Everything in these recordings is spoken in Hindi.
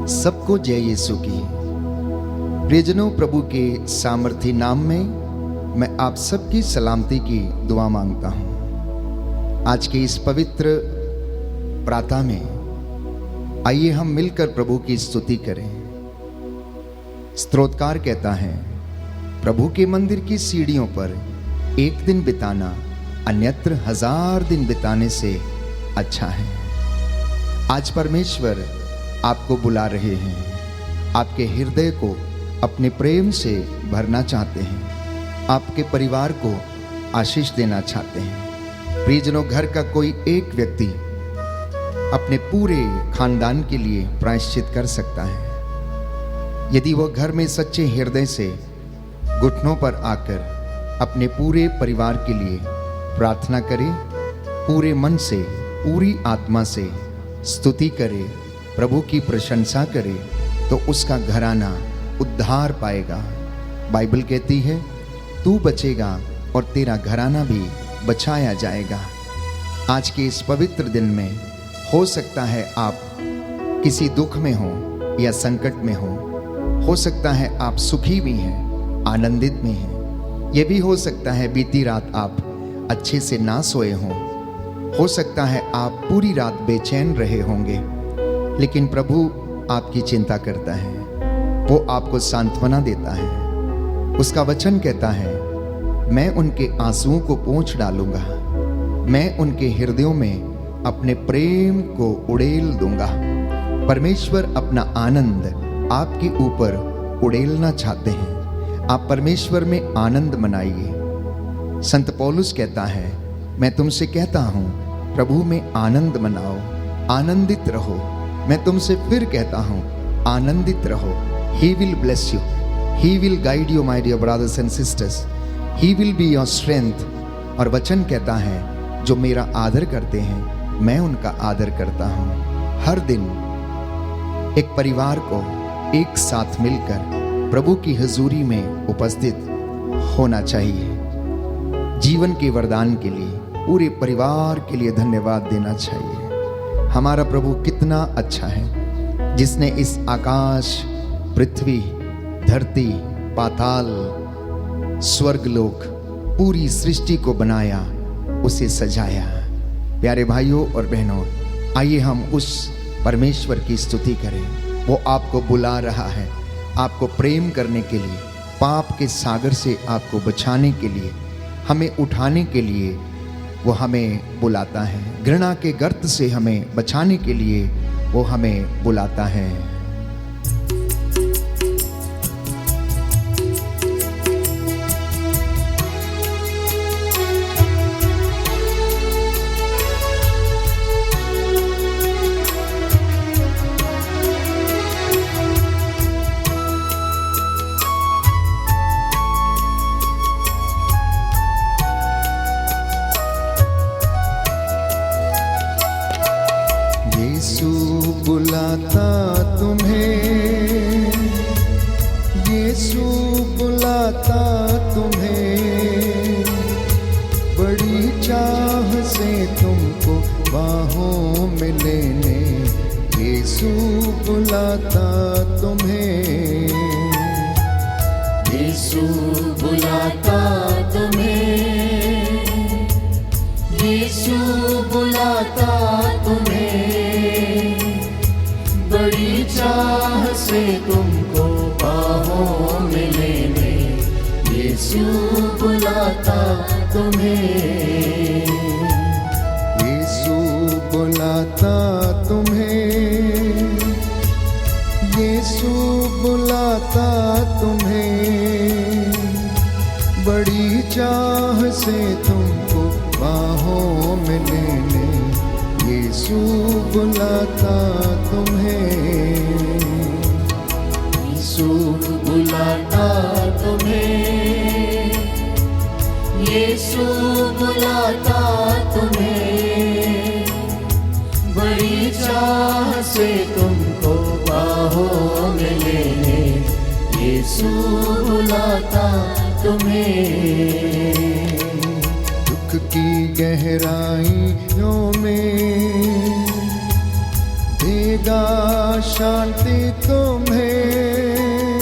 सबको जय यीशु की। प्रियजनों, प्रभु के सामर्थी नाम में मैं आप सबकी सलामती की दुआ मांगता हूं। आज के इस पवित्र प्रातः में आइए हम मिलकर प्रभु की स्तुति करें। स्तोत्रकार कहता है, प्रभु के मंदिर की सीढ़ियों पर एक दिन बिताना अन्यत्र 1000 दिन बिताने से अच्छा है। आज परमेश्वर आपको बुला रहे हैं, आपके हृदय को अपने प्रेम से भरना चाहते हैं, आपके परिवार को आशीष देना चाहते हैं। प्रियजनों, घर का कोई एक व्यक्ति अपने पूरे खानदान के लिए प्रायश्चित कर सकता है। यदि वह घर में सच्चे हृदय से घुटनों पर आकर अपने पूरे परिवार के लिए प्रार्थना करे, पूरे मन से, पूरी आत्मा से स्तुति करे, प्रभु की प्रशंसा करे, तो उसका घराना उद्धार पाएगा। बाइबल कहती है, तू बचेगा और तेरा घराना भी बचाया जाएगा। आज के इस पवित्र दिन में हो सकता है आप किसी दुख में हो या संकट में हो सकता है आप सुखी भी हैं, आनंदित में हैं। यह भी हो सकता है बीती रात आप अच्छे से ना सोए हों, हो सकता है आप पूरी रात बेचैन रहे होंगे, लेकिन प्रभु आपकी चिंता करता है, वो आपको सांत्वना देता है। उसका वचन कहता है, मैं उनके आंसुओं को पोंछ डालूंगा, मैं उनके हृदयों में अपने प्रेम को उड़ेल दूंगा। परमेश्वर अपना आनंद आपके ऊपर उड़ेलना चाहते हैं। आप परमेश्वर में आनंद मनाइए। संत पौलुस कहता है, मैं तुमसे कहता हूं, प्रभु में आनंद मनाओ, आनंदित रहो। मैं तुमसे फिर कहता हूं, आनंदित रहो। He will bless you. He will guide you, my dear brothers and sisters. He will be your strength. और वचन कहता है, जो मेरा आदर करते हैं, मैं उनका आदर करता हूं। हर दिन एक परिवार को एक साथ मिलकर प्रभु की हुजूरी में उपस्थित होना चाहिए। जीवन के वरदान के लिए, पूरे परिवार के लिए धन्यवाद देना चाहिए। हमारा प्रभु कितना अच्छा है, जिसने इस आकाश, पृथ्वी, धरती, पाताल, स्वर्गलोक, पूरी सृष्टि को बनाया, उसे सजाया। प्यारे भाइयों और बहनों, आइए हम उस परमेश्वर की स्तुति करें। वो आपको बुला रहा है, आपको प्रेम करने के लिए, पाप के सागर से आपको बचाने के लिए, हमें उठाने के लिए वो हमें बुलाता है। घृणा के गर्त से हमें बचाने के लिए वो हमें बुलाता है। यीशु बुलाता तुम्हें, यीशु बुलाता तुम्हें, बड़ी चाह से तुमको बाहों में लेने। यीशु बुलाता तुम्हें, यीशु बुलाता तुम्हें, यीशु बुलाता तुम्हें, बड़ी चाह से तुमको बाहों में लेने। यीशु बुलाता तुम्हें, यीशु बुलाता तुम्हें, यीशु बुलाता तुम्हें, बड़ी चाह से तुमको बाहों में लेने। यीशु बुलाता तुम्हें, यीशु बुलाता तुम्हें, यीशु बुलाता तुम्हें, बड़ी चाह से तुमको बाहों में लेने। यीशु बुलाता तुम्हें। दुख की गहराइयों में देगा शांति तुम्हें,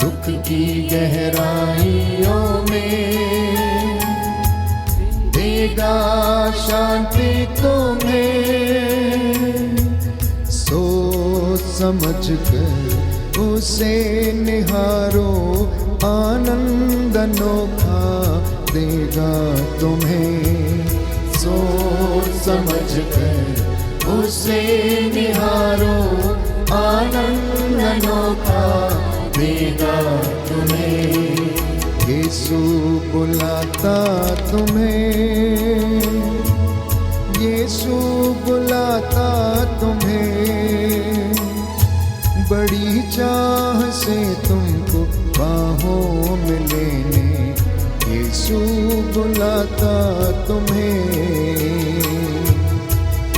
दुख की गहराइयों में देगा शांति तुम्हें। सोच समझ कर उसे निहारो, आनंद अनोखा देगा तुम्हें। सोच समझ कर उसे निहारो, आनंद अनोखा देगा तुम्हें। यीशु बुलाता तुम्हें, यीशु बुलाता तुम्हें, बड़ी चाह से तुमको बाहों में लेने। यीशु बुलाता तुम्हें,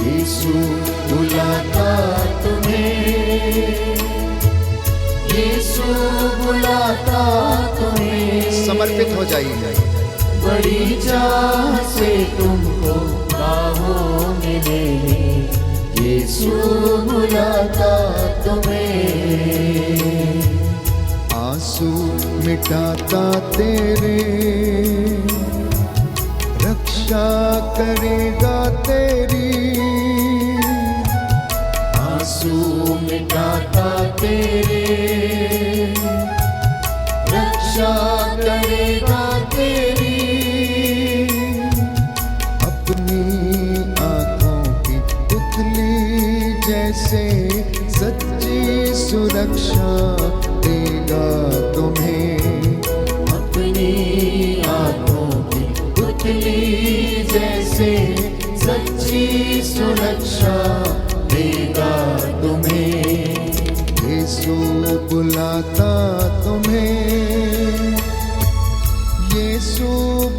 यीशु बुलाता तुम्हें, यीशु बुलाता तुम्हें। समर्पित हो जाइए। बड़ी चाह से तुमको बाहों में लेने। यीशु बुलाता तुम्हें। आंसू मिटाता तेरे, रक्षा करेगा तेरी। आंसू मिटाता तेरे, रक्षा करेगा तेरी। अपनी आंखों की पुतली जैसे सच्ची सुरक्षा देगा तुम्हें। अपनी आंखों की पुतली जैसे सच्ची सुरक्षा देगा तुम्हें। यीशु बुलाता तुम्हें, यीशु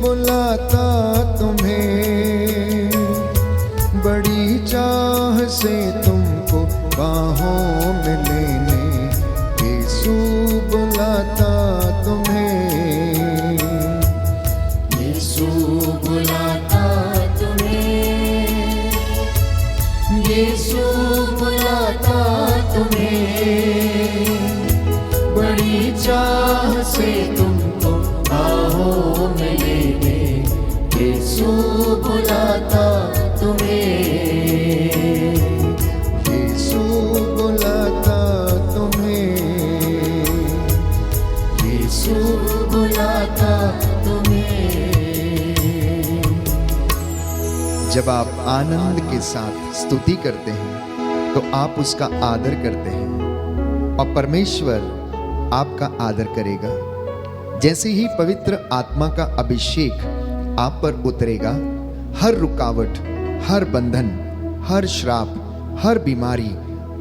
बुलाता तुम्हें, बड़ी चाह से तुमको बाहों में लेने। यीशु बुलाता तुम्हें, यीशु बुलाता तुम्हें, यीशु बुलाता तुम्हें, बड़ी चाह से तुमको बाहों में लेने। यीशु बुलाता तुम्हें, यीशु बुलाता तुम्हें, यीशु बुलाता तुम्हें। जब आप आनंद के साथ स्तुति करते हैं तो आप उसका आदर करते हैं और परमेश्वर आपका आदर करेगा। जैसे ही पवित्र आत्मा का अभिषेक आप पर उतरेगा, हर रुकावट, हर बंधन, हर श्राप, हर बीमारी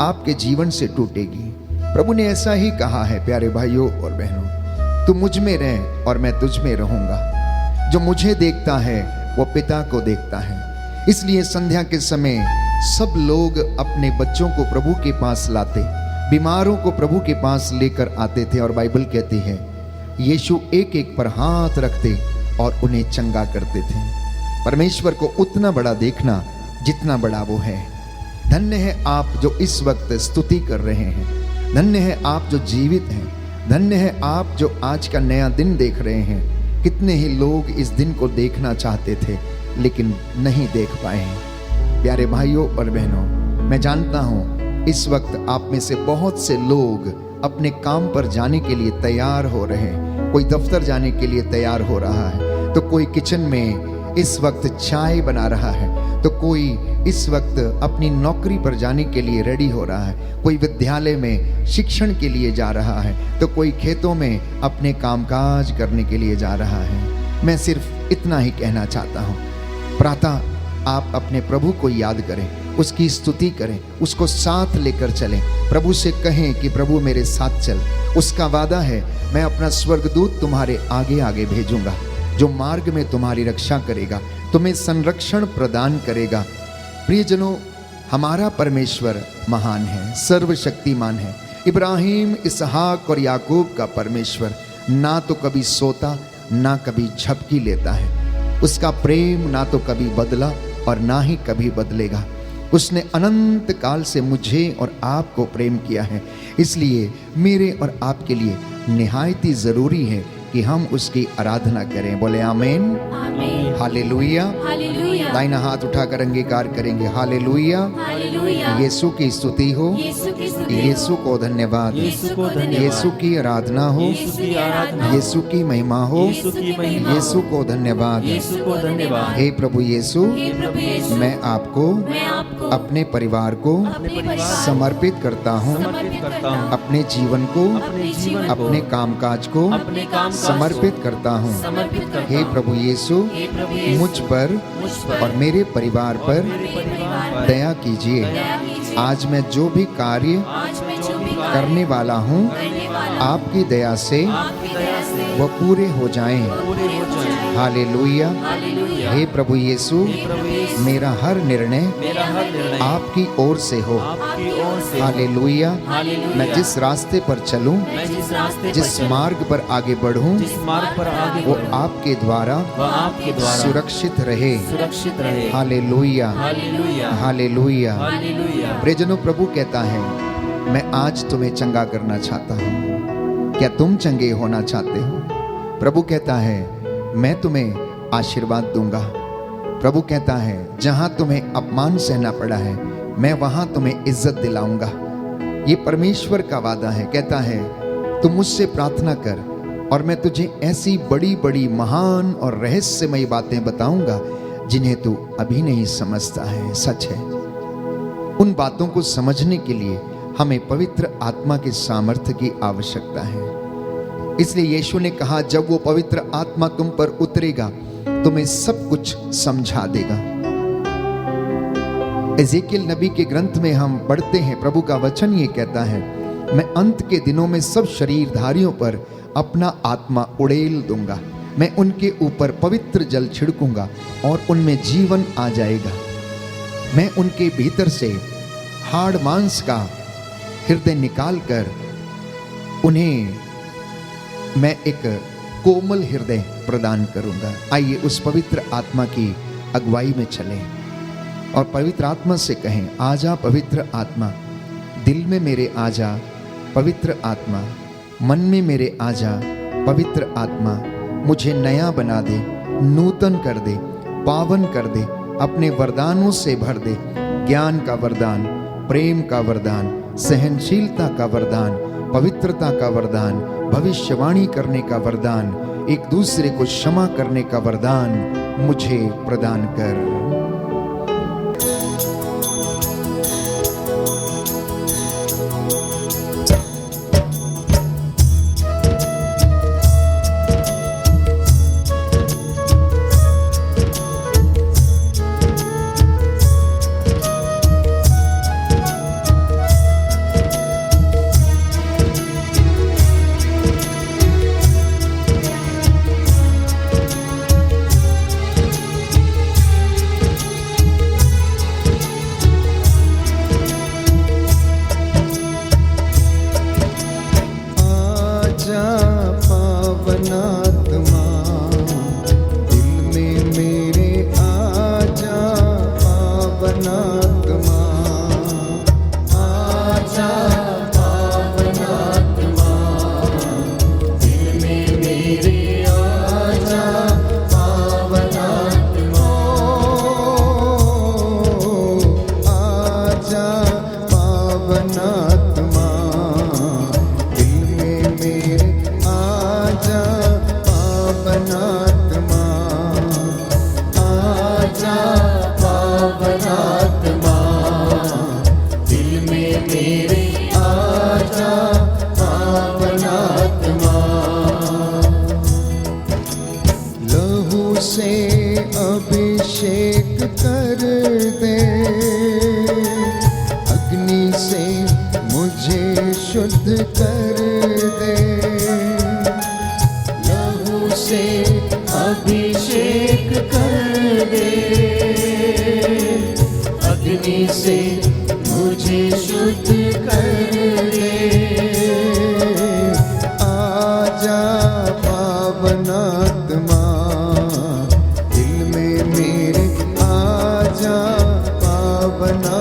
आपके जीवन से टूटेगी। प्रभु ने ऐसा ही कहा है, प्यारे भाइयों और बहनों, तू मुझ में रह और मैं तुझ में रहूंगा। जो मुझे देखता है वो पिता को देखता है। इसलिए संध्या के समय सब लोग अपने बच्चों को प्रभु के पास लाते, बीमारों को प्रभु के पास लेकर आते थे और बाइबल कहती है यीशु एक एक पर हाथ रखते और उन्हें चंगा करते थे। परमेश्वर को उतना बड़ा देखना जितना बड़ा वो है। धन्य है आप जो इस वक्त स्तुति कर रहे हैं। धन्य है आप जो जीवित हैं। धन्य है आप जो आज का नया दिन देख रहे हैं। कितने ही लोग इस दिन को देखना चाहते थे लेकिन नहीं देख पाए। प्यारे भाइयों और बहनों, मैं जानता हूं इस वक्त आप में से बहुत से लोग अपने काम पर जाने के लिए तैयार हो रहे हैं। कोई दफ्तर जाने के लिए तैयार हो रहा है, तो कोई किचन में इस वक्त चाय बना रहा है, तो कोई इस वक्त अपनी नौकरी पर जाने के लिए रेडी हो रहा है, कोई विद्यालय में शिक्षण के लिए जा रहा है, तो कोई खेतों में अपने कामकाज करने के लिए जा रहा है। मैं सिर्फ इतना ही कहना चाहता हूँ, प्रातः आप अपने प्रभु को याद करें, उसकी स्तुति करें, उसको साथ लेकर चलें। प्रभु से कहें कि प्रभु मेरे साथ चल। उसका वादा है, मैं अपना स्वर्गदूत तुम्हारे आगे आगे भेजूंगा, जो मार्ग में तुम्हारी रक्षा करेगा, तुम्हें संरक्षण प्रदान करेगा। प्रियजनों, हमारा परमेश्वर महान है, सर्वशक्तिमान है। इब्राहिम, इसहाक और याकूब का परमेश्वर ना तो कभी सोता ना कभी झपकी लेता है। उसका प्रेम ना तो कभी बदला और ना ही कभी बदलेगा। उसने अनंत काल से मुझे और आपको प्रेम किया है। इसलिए मेरे और आपके लिए निहायत ही जरूरी है कि हम उसकी आराधना करें। बोले आमीन, आमीन, हालेलुया। हालेलुया, दाहिना हाथ उठाकर अंगीकार करेंगे। हालेलुया। हालेलुया, यीशु की स्तुति हो, यीशु की स्तुति, यीशु को धन्यवाद, यीशु को धन्यवाद, यीशु की आराधना हो, यीशु की आराधना, यीशु की महिमा हो, यीशु की महिमा, यीशु को धन्यवाद। यीशु को धन्यवाद। हे प्रभु यीशु, हे प्रभु यीशु, मैं आपको मैं आपको अपने परिवार को अपने परिवार समर्पित करता हूँ, समर्पित करता हूँ, अपने जीवन को, अपने जीवन को, अपने कामकाज को अपने काम समर्पित करता हूँ। समर्पित करता हे प्रभु यीशु, हे प्रभु यीशु, मुझ पर मुझ पर और मेरे परिवार पर परिवार पर दया कीजिए। दया कीजिए। आज मैं जो भी कार्य आज मैं जो भी करने वाला हूँ, करने वाला आपकी दया से आपकी दया से वह पूरे हो जाएं। पूरे हो जाए। हालेलुया। हालेलुया, हे प्रभु यीशु, हे प्रभु यीशु, मेरा हर निर्णय मेरा हर निर्णय आपकी ओर से हो। आपकी ओर से हो। हालेलुया। हालेलुया। मैं जिस रास्ते पर चलूं, मैं जिस रास्ते पर जिस चलूं, मार्ग पर आगे बढ़ूं, जिस मार्ग पर आगे वो बढ़ूं, आपके द्वारा वह आपके द्वारा सुरक्षित रहे। सुरक्षित रहे। Hallelujah, hallelujah, hallelujah. हालेलुया। प्रियजनों, प्रभु कहता है, मैं आज तुम्हें चंगा करना चाहता हूँ। क्या तुम चंगे होना चाहते हो? प्रभु कहता है, मैं तुम्हें आशीर्वाद दूंगा। प्रभु कहता है, जहां तुम्हें अपमान सहना पड़ा है, मैं वहां तुम्हें इज्जत दिलाऊंगा। ये परमेश्वर का वादा है। कहता है, तुम मुझसे प्रार्थना कर और मैं तुझे ऐसी बड़ी बड़ी महान और रहस्यमयी बातें बताऊंगा जिन्हें तू अभी नहीं समझता है। सच है, उन बातों को समझने के लिए हमें पवित्र आत्मा के सामर्थ्य की आवश्यकता है। इसलिए यीशु ने कहा, जब वो पवित्र आत्मा तुम पर उतरेगा, तुम्हें सब कुछ समझा देगा। एजेकियल नबी के ग्रंथ में हम पढ़ते हैं, प्रभु का वचन ये कहता है, मैं अंत के दिनों में सब शरीरधारियों पर अपना आत्मा उड़ेल दूंगा। मैं उनके ऊपर पवित्र जल छिड़कूंगा और उनमें जीवन आ जाएगा। मैं उनके भीतर से हाड़ मांस का हृदय निकालकर उन्हें मैं एक कोमल हृदय प्रदान करूंगा। आइए उस पवित्र आत्मा की अगुवाई में चलें और पवित्र आत्मा से कहें, आजा पवित्र आत्मा, दिल में मेरे आजा पवित्र आत्मा, मन में मेरे आजा पवित्र आत्मा, मुझे नया बना दे, नूतन कर दे, पावन कर दे, अपने वरदानों से भर दे। ज्ञान का वरदान, प्रेम का वरदान, सहनशीलता का वरदान, पवित्रता का वरदान, भविष्यवाणी करने का वरदान, एक दूसरे को क्षमा करने का वरदान मुझे प्रदान कर। दिल में मेरे आजा पावना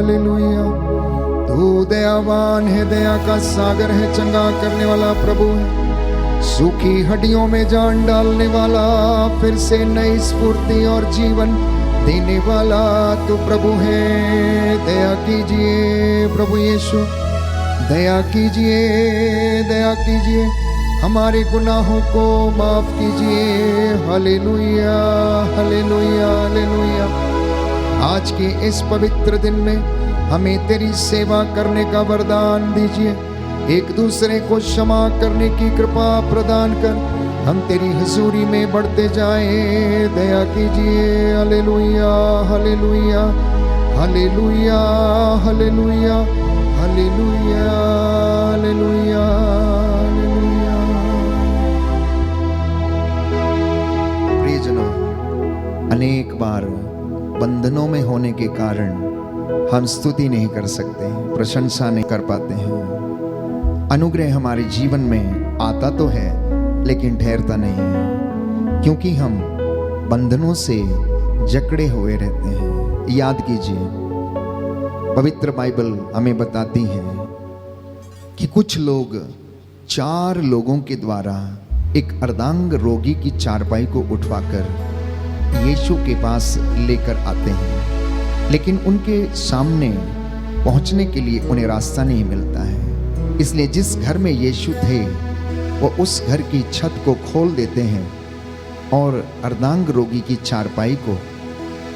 हालेलुया। तू दयावान है, दया का सागर है, चंगा करने वाला प्रभु है, सूखी हड्डियों में जान डालने वाला, फिर से नई स्फूर्ति और जीवन देने वाला तू प्रभु है। दया कीजिए प्रभु यीशु, दया कीजिए, दया कीजिए, हमारे गुनाहों को माफ कीजिए। Hallelujah hallelujah hallelujah. आज के इस पवित्र दिन में हमें तेरी सेवा करने का वरदान दीजिए, एक दूसरे को क्षमा करने की कृपा प्रदान कर हम तेरी हुजूरी में बढ़ते जाएं। दया कीजिए। Hallelujah hallelujah hallelujah hallelujah hallelujah hallelujah hallelujah. प्रियजनों, अनेक बार बंधनों में होने के कारण हम स्तुति नहीं कर सकते हैं, प्रशंसा नहीं कर पाते हैं। अनुग्रह हमारे जीवन में आता तो है लेकिन ठहरता नहीं है, क्योंकि हम बंधनों से जकड़े हुए रहते हैं। याद कीजिए, पवित्र बाइबल हमें बताती है कि कुछ लोग 4 लोगों के द्वारा एक अर्धांग रोगी की चारपाई को उठवाकर यीशु के पास लेकर आते हैं, लेकिन उनके सामने पहुंचने के लिए उन्हें रास्ता नहीं मिलता है। इसलिए जिस घर में यीशु थे वो उस घर की छत को खोल देते हैं और अर्धांग रोगी की चारपाई को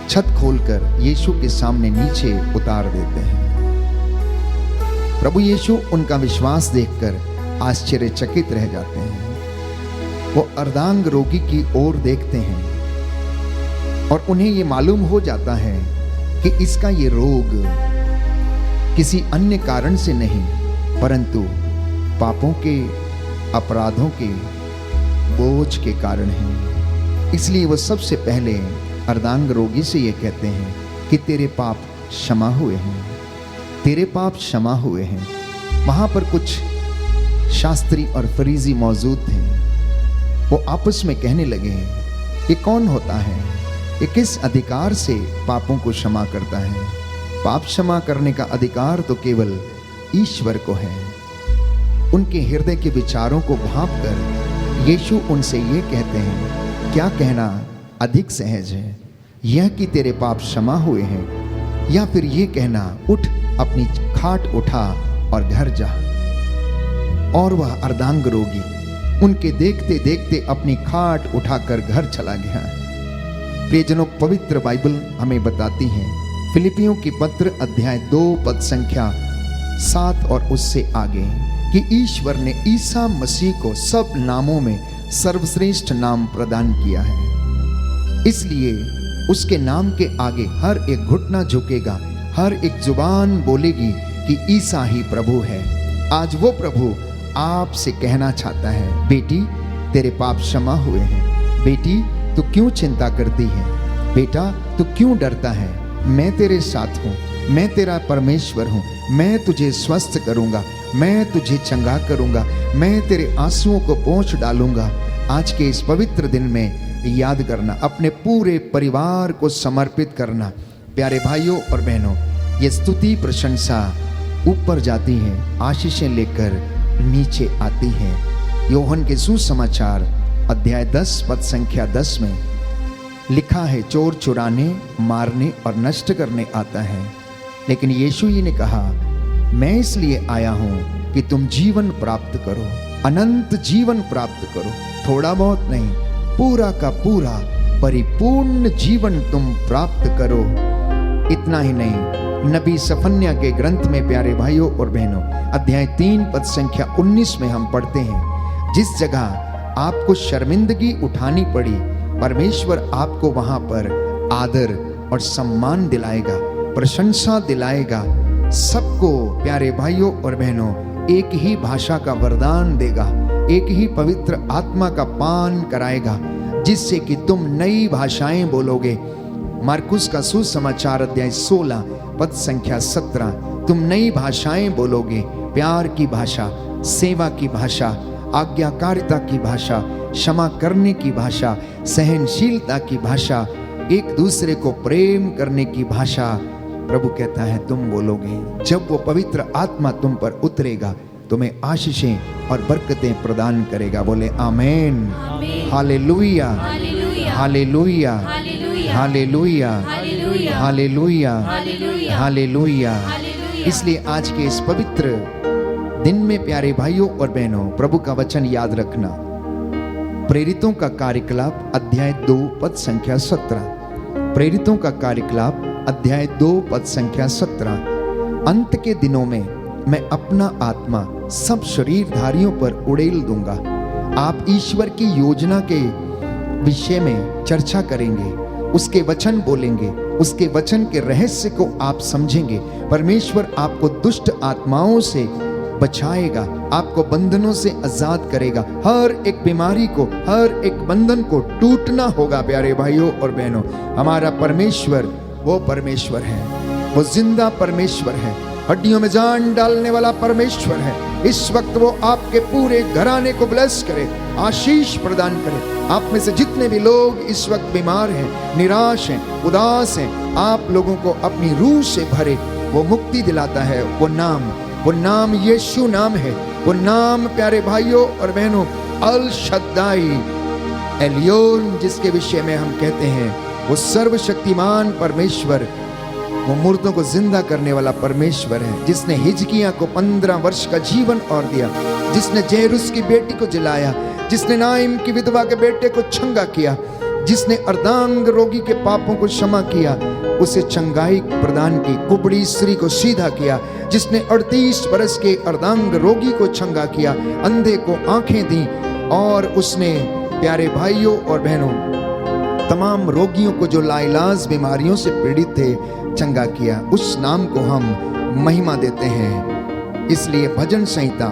छत खोलकर यीशु के सामने नीचे उतार देते हैं। प्रभु यीशु उनका विश्वास देखकर आश्चर्यचकित रह जाते हैं। वो अर्धांग रोगी की ओर देखते हैं और उन्हें ये मालूम हो जाता है कि इसका ये रोग किसी अन्य कारण से नहीं, परंतु पापों के, अपराधों के बोझ के कारण है। इसलिए वो सबसे पहले अर्धांग रोगी से ये कहते हैं कि तेरे पाप क्षमा हुए हैं, तेरे पाप क्षमा हुए हैं। वहां पर कुछ शास्त्री और फरीसी मौजूद थे। वो आपस में कहने लगे, ये कौन होता है, ये किस अधिकार से पापों को क्षमा करता है? पाप क्षमा करने का अधिकार तो केवल ईश्वर को है। उनके हृदय के विचारों को भांपकर यीशु उनसे ये कहते हैं, क्या कहना अधिक सहज है, यह कि तेरे पाप क्षमा हुए हैं, या फिर ये कहना उठ अपनी खाट उठा और घर जा? और वह अर्धांग रोगी उनके देखते देखते अपनी खाट उठाकर घर चला गया। प्रियजनों, पवित्र बाइबल हमें बताती है, फिलिपियों की पत्र अध्याय 2 पद संख्या 7 और उससे आगे, कि ईश्वर ने ईसा मसीह को सब नामों में सर्वश्रेष्ठ नाम प्रदान किया है। इसलिए उसके नाम के आगे हर एक घुटना झुकेगा, हर एक जुबान बोलेगी कि ईसा ही प्रभु है। आज वो प्रभु आपसे कहना चाहता है, बेटी तेरे पाप क्षमा हुए हैं। बेटी तू क्यों चिंता करती है? बेटा तू क्यों डरता है? मैं तेरे साथ हूँ, मैं तेरा परमेश्वर हूँ, मैं तुझे स्वस्थ करूँगा, मैं तुझे चंगा करूँगा, मैं तेरे आंसुओं को पोंछ डालूँगा। आज के इस पवित्र दिन में याद करना, अपने पूरे परिवार को समर्पित करना। प्यारे भाइयों और बहनों, ये स्तुति प्रशंसा ऊपर जाती है, आशीषें लेकर नीचे आती है। योहन के सुसमाचार अध्याय 10 पद संख्या 10 में लिखा है, चोर चुराने, मारने और नष्ट करने आता है, लेकिन यीशु जी ने कहा, मैं इसलिए आया हूं कि तुम जीवन प्राप्त करो, अनंत जीवन प्राप्त करो। थोड़ा बहुत नहीं, पूरा का पूरा परिपूर्ण जीवन तुम प्राप्त करो। इतना ही नहीं, नबी सफन्या के ग्रंथ में प्यारे भाइयों और बहनों अध्याय 3 पद संख्या 19 में हम पढ़ते हैं, जिस जगह आपको शर्मिंदगी उठानी पड़ी, परमेश्वर आपको वहां पर आदर और सम्मान दिलाएगा, प्रशंसा दिलाएगा। सबको प्यारे भाइयों और बहनों एक ही भाषा का वरदान देगा, एक ही पवित्र आत्मा का पान कराएगा, जिससे कि तुम नई भाषाएं बोलोगे। मार्कुस का सुसमाचार अध्याय 16 पद संख्या 17, तुम नई भाषाएं बोलोगे, प्यार की भाषा, सेवा की भाषा, आज्ञाकारिता की भाषा, क्षमा करने की भाषा, सहनशीलता की भाषा, एक दूसरे को प्रेम करने की भाषा, प्रभु कहता है तुम बोलोगे। जब वो पवित्र आत्मा तुम पर उतरेगा, तुम्हें आशीषें और बरकतें प्रदान करेगा। बोले आमेन, आमीन। Hallelujah, hallelujah, hallelujah, hallelujah, hallelujah, hallelujah, hallelujah, hallelujah, hallelujah. Hallelujah. इसलिए आज के इस पवित्र दिन में प्यारे भाइयों और बहनों, प्रभु का वचन याद रखना। प्रेरितों का कार्यकलाप अध्याय 2 पद संख्या 17। प्रेरितों का कार्यकलाप अध्याय 2 पद संख्या 17। अंत के दिनों में मैं अपना आत्मा सब शरीरधारियों पर उड़ेल दूंगा। आप ईश्वर की योजना के विषय में चर्चा करेंगे, उसके वचन बोलेंगे, उसके वचन के रहस्य को आप समझेंगे। परमेश्वर आपको दुष्ट आत्माओं से बचाएगा, आपको बंधनों से आजाद करेगा। हर एक बीमारी को, हर एक बंधन को टूटना होगा। प्यारे भाइयों और बहनों, हमारा परमेश्वर वो परमेश्वर है, वो जिंदा परमेश्वर है, हड्डियों में जान डालने वाला परमेश्वर है। इस वक्त वो आपके पूरे घराने को ब्लेस करे, आशीष प्रदान करे। आप में से जितने भी लोग इस वक्त बीमार हैं, निराश हैं, उदास हैं, आप लोगों को अपनी रूह से भरे, वो मुक्ति दिलाता है। वो नाम यीशु नाम है। वो नाम प्यारे भाइयों और बहनों अल शद्दाई, एलियोन, जिसके विषय में हम कहते हैं वो सर्वशक्तिमान परमेश्वर, वो मुर्दों को जिंदा करने वाला परमेश्वर है। जिसने हिजकिय्याह को 15 वर्ष का जीवन और दिया, जिसने जेरुस की बेटी को जिलाया, जिसने नाइम की विधवा के बेटे को छंगा किया, जिसने अर्धांग रोगी के पापों को क्षमा किया, उसे चंगाई प्रदान की, कुबड़ी स्त्री को सीधा किया, जिसने 38 बरस के अर्धांग रोगी को छंगा किया, अंधे को आंखें दी, और उसने प्यारे भाइयों और बहनों तमाम रोगियों को जो लाइलाज बीमारियों से पीड़ित थे चंगा किया। उस नाम को हम महिमा देते हैं। इसलिए भजन संहिता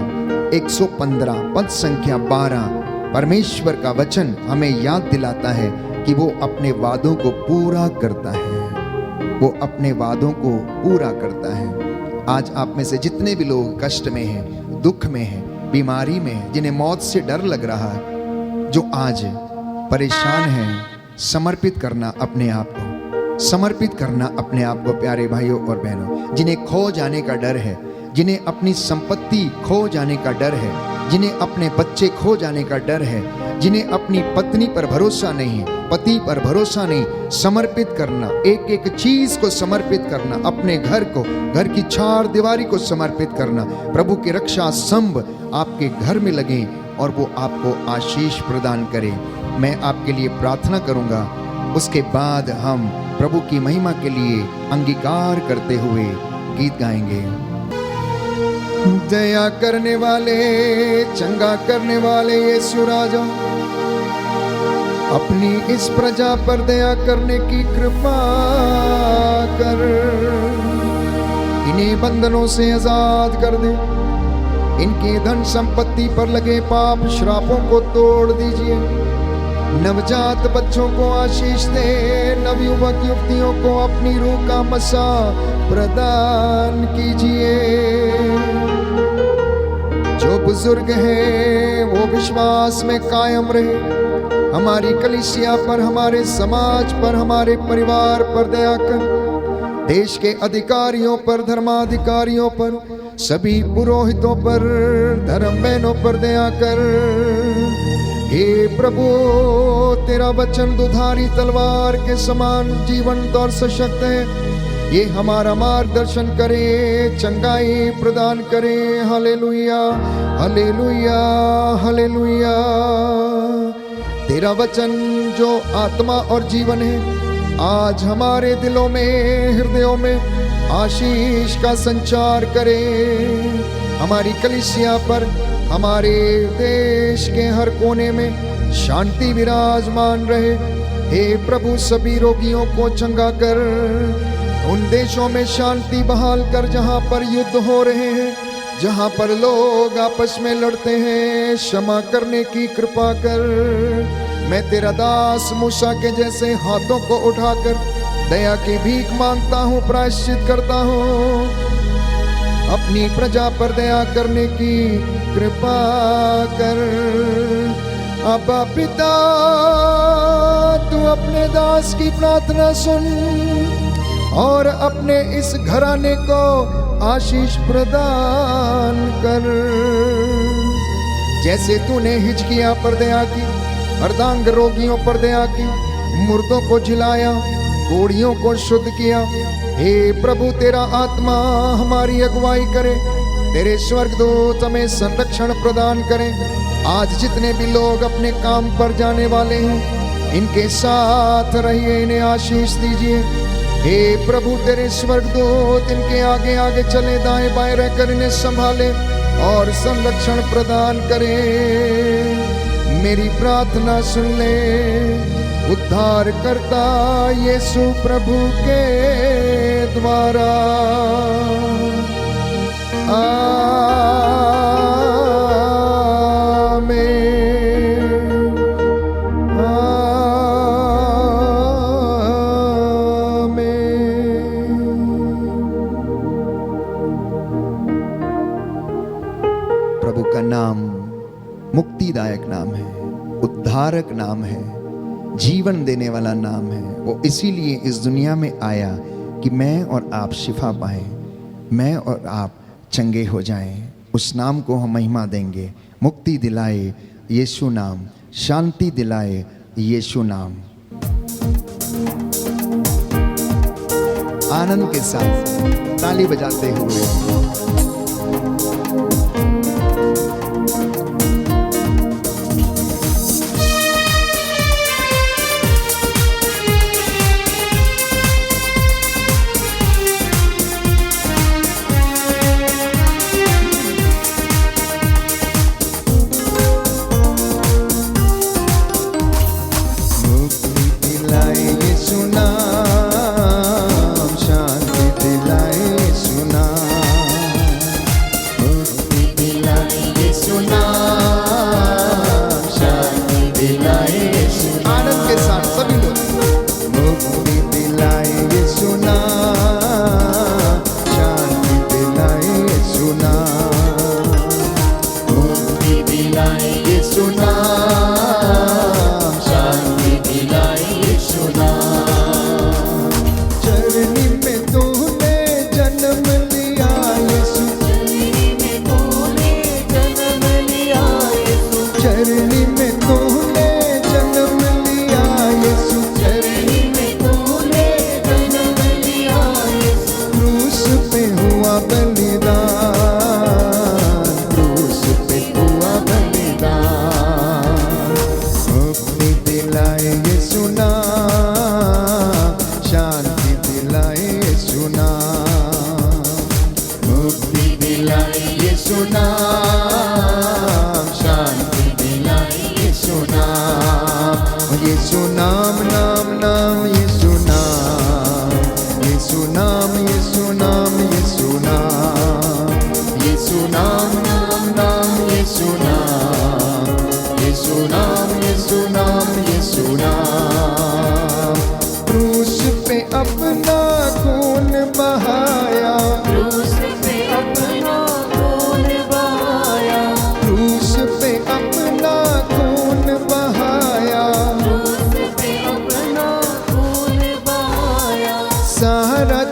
115 पद संख्या 12 परमेश्वर का वचन हमें याद दिलाता है कि वो अपने वादों को पूरा करता है। वो अपने वादों को पूरा करता है। आज आप में से जितने भी लोग कष्ट में हैं, दुख में हैं, बीमारी में हैं, जिन्हें मौत से डर लग रहा है, जो आज परेशान हैं, समर्पित करना अपने आप को, समर्पित करना अपने आप को प्यारे भाइयों और बहनों। जिन्हें खो जाने का डर है, जिन्हें अपनी संपत्ति खो जाने का डर है, जिन्हें अपने बच्चे खो जाने का डर है, जिन्हें अपनी पत्नी पर भरोसा नहीं है, पति पर भरोसा नहीं, समर्पित करना, एक एक चीज को समर्पित करना, अपने घर को, घर की 4 दीवारी को समर्पित करना। प्रभु के रक्षा स्तंभ आपके घर में लगे और वो आपको आशीष प्रदान करे। मैं आपके लिए प्रार्थना करूंगा, उसके बाद हम प्रभु की महिमा के लिए अंगीकार करते हुए गीत गाएंगे। दया करने वाले, चंगा करने वाले यीशु राजा, अपनी इस प्रजा पर दया करने की कृपा कर, इन्हें बंधनों से आजाद कर दे, इनकी धन संपत्ति पर लगे पाप श्रापों को तोड़ दीजिए, नवजात बच्चों को आशीष दे, नवयुवक युवतियों को अपनी रूह का मसा प्रदान कीजिए। जो बुजुर्ग हैं वो विश्वास में कायम रहे। हमारी कलीसिया पर, हमारे समाज पर, हमारे परिवार पर दया कर। देश के अधिकारियों पर, धर्माधिकारियों पर, सभी पुरोहितों पर, धर्म बहनों पर दया कर। हे प्रभु, तेरा वचन दुधारी तलवार के समान जीवंत और सशक्त है। ये हमारा मार्गदर्शन करे, चंगाई प्रदान करे। Hallelujah, hallelujah, hallelujah. तेरा वचन जो आत्मा और जीवन है, आज हमारे दिलों में, हृदयों में आशीष का संचार करे। हमारी कलीसिया पर, हमारे देश के हर कोने में शांति विराजमान रहे। हे प्रभु, सभी रोगियों को चंगा कर। उन देशों में शांति बहाल कर जहां पर युद्ध हो रहे हैं, जहां पर लोग आपस में लड़ते हैं, क्षमा करने की कृपा कर। मैं तेरा दास मूसा के जैसे हाथों को उठाकर दया की भीख मांगता हूँ, प्रायश्चित करता हूँ। अपनी प्रजा पर दया करने की कृपा कर। अब्बा पिता, तू अपने दास की प्रार्थना सुन। और अपने इस घराने को आशीष प्रदान कर। जैसे तूने हिजकिय्याह पर दया की, अर्धांग रोगियों पर दया की, मुर्दों को जिलाया, कोढ़ियों को शुद्ध किया। हे प्रभु, तेरा आत्मा हमारी अगुवाई करे, तेरे स्वर्गदूत हमें संरक्षण प्रदान करें। आज जितने भी लोग अपने काम पर जाने वाले हैं, इनके साथ रहिए, इन्हें आशीष दीजिए। हे प्रभु, तेरे स्वर्गदूत इनके आगे आगे चले, दाएं बाएं रहकर इन्हें संभाले और संरक्षण प्रदान करें। मेरी प्रार्थना सुन ले, उद्धार करता यीशु प्रभु के द्वारा। प्रभु का नाम मुक्तिदायक नाम है, उद्धारक नाम है, जीवन देने वाला नाम है। वो इसीलिए इस दुनिया में आया कि मैं और आप शिफा पाएं, मैं और आप चंगे हो जाएं। उस नाम को हम महिमा देंगे। मुक्ति दिलाए यीशु नाम, शांति दिलाए यीशु नाम। आनंद के साथ ताली बजाते हुए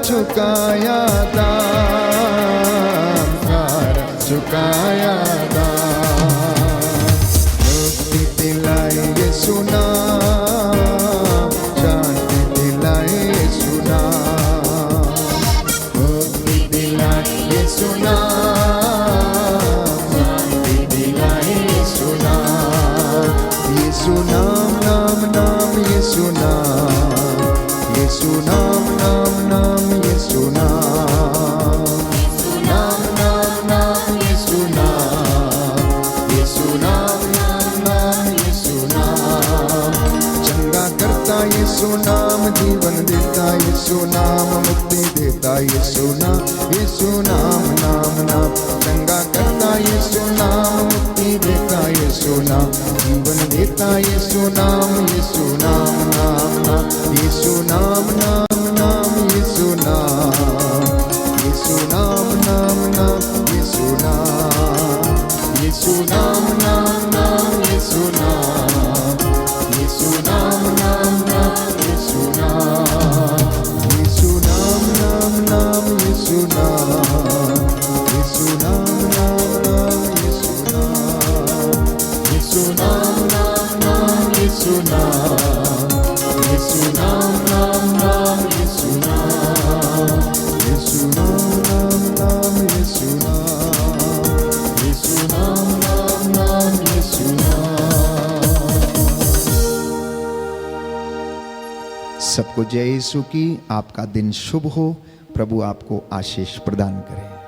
चुकाया दाम, सारा चुकाया दाम। मुक्ति दिलाए यीशु नाम, शांति दिलाए यीशु नाम। मुक्ति दिलाए यीशु नाम, शांति दिलाए यीशु नाम। यीशु नाम नाम नाम यीशु नाम, यीशु नाम नाम नाम यीशु नाम, नाम नाम नाम यीशु नाम, यीशु नाम नाम नाम यीशु नाम। चंगा करता यीशु नाम, जीवन देता यीशु नाम, मुक्ति देता यीशु नाम, यीशु नाम नाम नाम। चंगा करता यीशु नाम, मुक्ति देता यीशु नाम, जीवन देता यीशु नाम, यीशु नाम नाम नाम यीशु नाम नाम नाम यीशु नाम, यीशु नाम नाम नाम यीशु नाम, यीशु नाम नाम नाम यीशु नाम, यीशु नाम नाम नाम यीशु नाम, यीशु नाम सबको जय यीशु की। आपका दिन शुभ हो। प्रभु आपको आशीष प्रदान करे।